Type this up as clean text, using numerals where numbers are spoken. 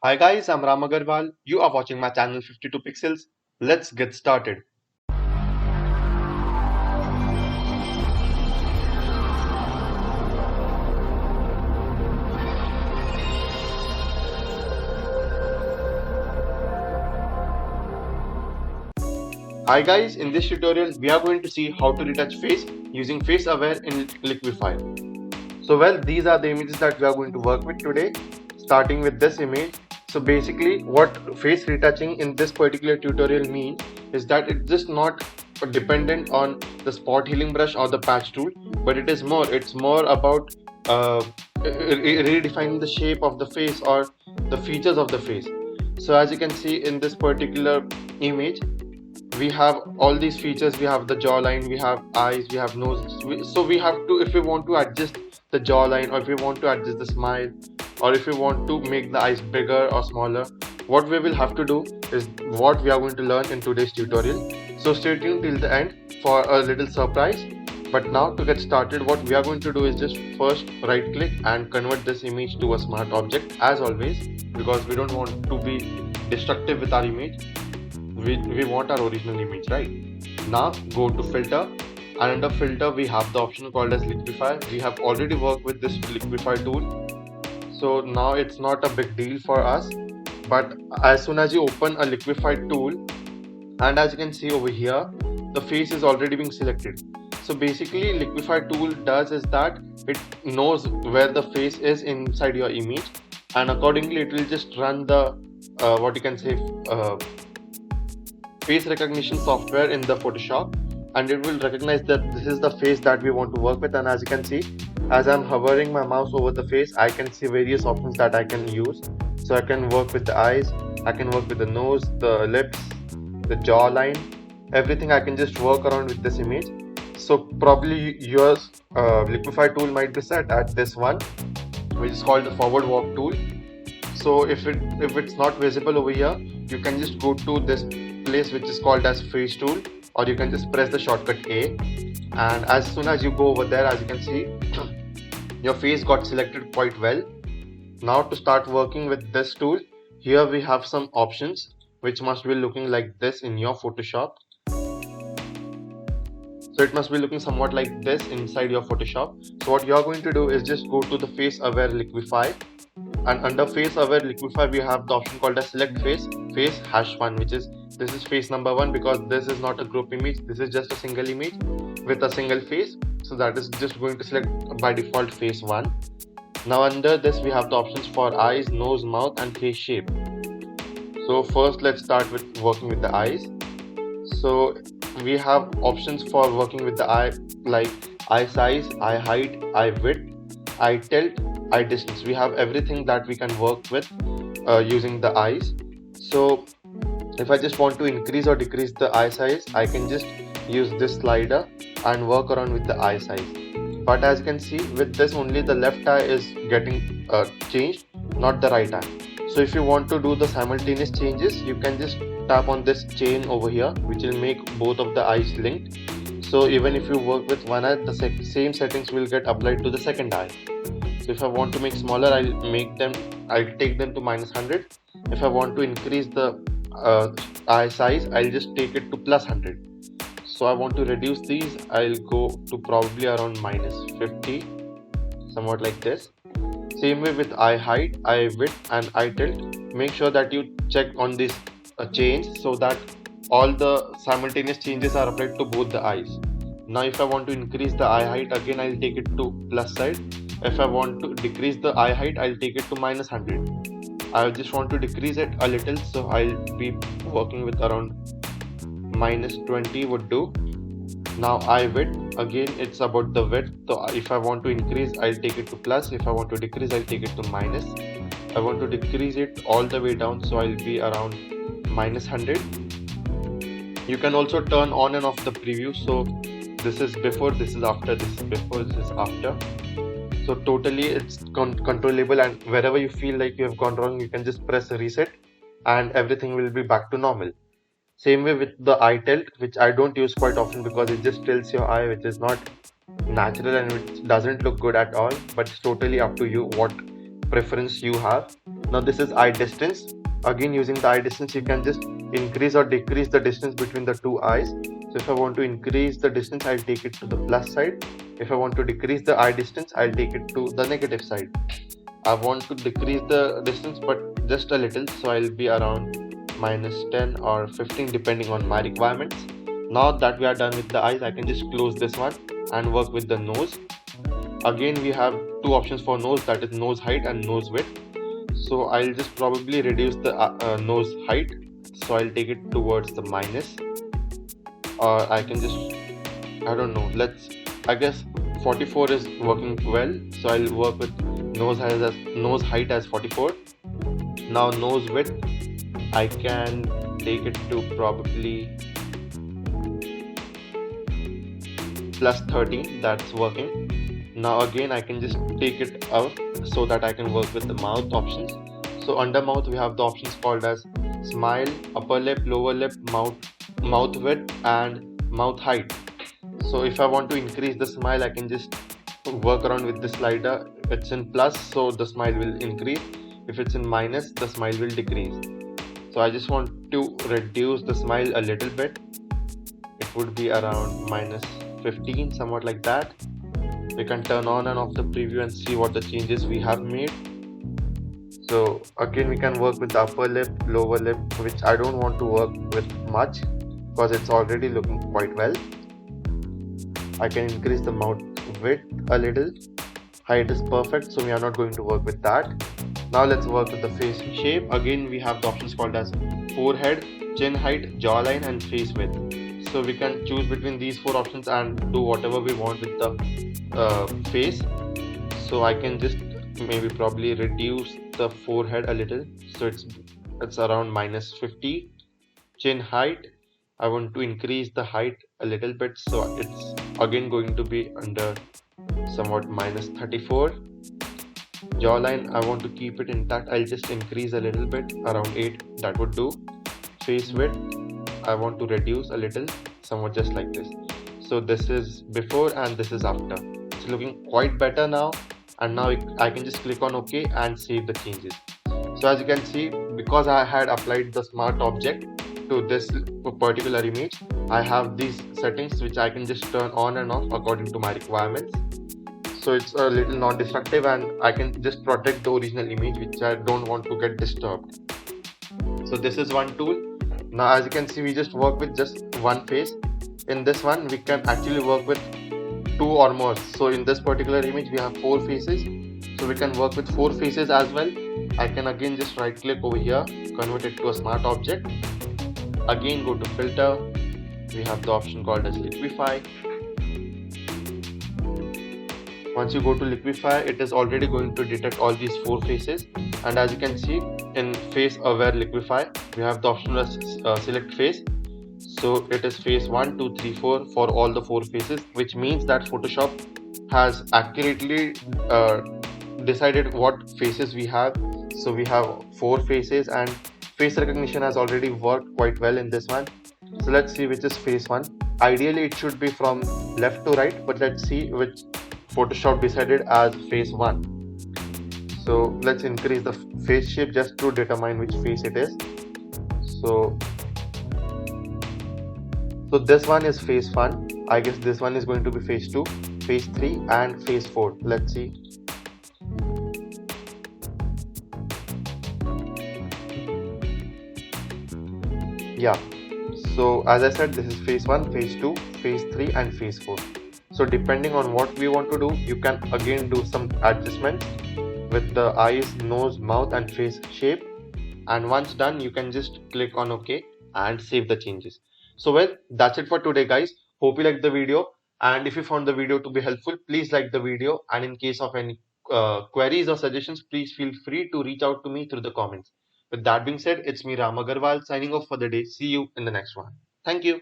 Hi guys, I'm Ram Agarwal. You are watching my channel 52 Pixels. Let's get started. Hi guys, in this tutorial we are going to see how to retouch face using Face Aware in Liquify. These are the images that we are going to work with today, starting with this image. So basically what face retouching in this particular tutorial means is that it's just not dependent on the spot healing brush or the patch tool, but it's more about redefining the shape of the face or the features of the face. So as you can see in this particular image, we have all these features. We have the jawline, we have eyes, we have nose. So we have to, if we want to adjust the jawline, or if we want to adjust the smile, or if we want to make the eyes bigger or smaller, what we will have to do is what we are going to learn in today's tutorial. So stay tuned till the end for a little surprise. But now to get started, what we are going to do is just first right click and convert this image to a smart object, as always, because we don't want to be destructive with our image. We want our original image, right? Now go to filter, and under filter we have the option called as liquify. We have already worked with this liquify tool, so now it's not a big deal for us. But as soon as you open a liquify tool, and as you can see over here, the face is already being selected. So basically liquify tool does is that it knows where the face is inside your image, and accordingly it will just run the what you can say face recognition software in the Photoshop, and it will recognize that this is the face that we want to work with. And as you can see, as I'm hovering my mouse over the face, I can see various options that I can use. So I can work with the eyes, I can work with the nose, the lips, the jawline, everything. I can just work around with this image. So probably your liquify tool might be set at this one, which is called the forward walk tool. So if it's not visible over here, you can just go to this place which is called as face tool, or you can just press the shortcut A, and as soon as you go over there, as you can see, your face got selected quite well. Now to start working with this tool, here we have some options which must be looking like this in your Photoshop. So it must be looking somewhat like this inside your Photoshop. So what you are going to do is just go to the Face Aware Liquify, and under Face Aware Liquify we have the option called as select face #1, which is this is face number 1, because this is not a group image, this is just a single image with a single face. So that is just going to select by default face 1. Now under this we have the options for eyes, nose, mouth and face shape. So first let's start with working with the eyes. So we have options for working with the eye, like eye size, eye height, eye width, eye tilt, eye distance. We have everything that we can work with using the eyes. So if I just want to increase or decrease the eye size, I can just use this slider and work around with the eye size. But as you can see, with this only the left eye is getting changed, not the right eye. So if you want to do the simultaneous changes, you can just tap on this chain over here, which will make both of the eyes linked. So even if you work with one eye, the same settings will get applied to the second eye. So if I want to make smaller, I'll take them to -100. If I want to increase the eye size, I'll just take it to +100. So I want to reduce these, I'll go to probably around -50, somewhat like this. Same way with eye height, eye width and eye tilt. Make sure that you check on this change so that all the simultaneous changes are applied to both the eyes. Now if I want to increase the eye height, again I'll take it to plus side. If I want to decrease the eye height, I'll take it to -100. I just want to decrease it a little, so I'll be working with around -20 would do. Now eye width, again it's about the width. So if I want to increase, I'll take it to plus. If I want to decrease, I'll take it to minus. I want to decrease it all the way down, so I'll be around -100. You can also turn on and off the preview. So this is before, this is after, this is before, this is after. So totally it's controllable, and wherever you feel like you have gone wrong, you can just press reset and everything will be back to normal. Same way with the eye tilt, which I don't use quite often because it just tilts your eye, which is not natural and it doesn't look good at all. But it's totally up to you what preference you have. Now this is eye distance. Again, using the eye distance, you can just increase or decrease the distance between the two eyes. So if I want to increase the distance, I'll take it to the plus side. If I want to decrease the eye distance, I'll take it to the negative side. I want to decrease the distance but just a little, so I'll be around -10 or 15 depending on my requirements. Now that we are done with the eyes, I can just close this one and work with the nose. Again, we have two options for nose, that is nose height and nose width. So I'll just probably reduce the nose height, so I'll take it towards the minus, or I can just, I don't know, I guess 44 is working well, so I'll work with nose height as 44. Now nose width, I can take it to probably plus 13. That's working. Now again, I can just take it out so that I can work with the mouth options. So under mouth, we have the options called as smile, upper lip, lower lip, mouth width, and mouth height. So if I want to increase the smile, I can just work around with the slider. It's in plus, so the smile will increase. If it's in minus, the smile will decrease. So I just want to reduce the smile a little bit. It would be around -15, somewhat like that. We can turn on and off the preview and see what the changes we have made. So again, we can work with the upper lip, lower lip, which I don't want to work with much because it's already looking quite well. I can increase the mouth width a little. Height is perfect, so we are not going to work with that. Now let's work with the face shape. Again, we have the options called as forehead, chin height, jawline, and face width. So we can choose between these four options and do whatever we want with the face. So I can just maybe probably reduce the forehead a little, so it's around -50. Chin height, I want to increase the height a little bit, so it's again going to be under somewhat -34. Jawline, I want to keep it intact. I'll just increase a little bit, around 8, that would do. Face width, I want to reduce a little, somewhat just like this. So this is before and this is after. It's looking quite better now, and now I can just click on OK and save the changes. So as you can see, because I had applied the smart object to this particular image, I have these settings which I can just turn on and off according to my requirements. So it's a little non-destructive, and I can just protect the original image which I don't want to get disturbed. So this is one tool. Now as you can see, we just work with just one face. In this one, we can actually work with 2 or more. So in this particular image, we have 4 faces. So we can work with 4 faces as well. I can again just right click over here, convert it to a smart object. Again, go to filter. We have the option called as liquify. Once you go to liquify, it is already going to detect all these 4 faces. And as you can see, in face aware liquify, we have the option as select face. So it is face 1, 2, 3, 4 for all the 4 faces, which means that Photoshop has accurately decided what faces we have. So we have 4 faces, and face recognition has already worked quite well in this one. So let's see which is face 1. Ideally it should be from left to right, but let's see which Photoshop decided as face 1. So let's increase the face shape just to determine which face it is. So this one is face 1. I guess this one is going to be face 2, face 3, and face 4. Let's see. Yeah. So as I said, this is face 1, face 2, face 3, and face 4. So depending on what we want to do, you can again do some adjustments with the eyes, nose, mouth, and face shape. And once done, you can just click on OK and save the changes. So well, that's it for today, guys. Hope you liked the video. And if you found the video to be helpful, please like the video. And in case of any queries or suggestions, please feel free to reach out to me through the comments. With that being said, it's me, Ram Agarwal, signing off for the day. See you in the next one. Thank you.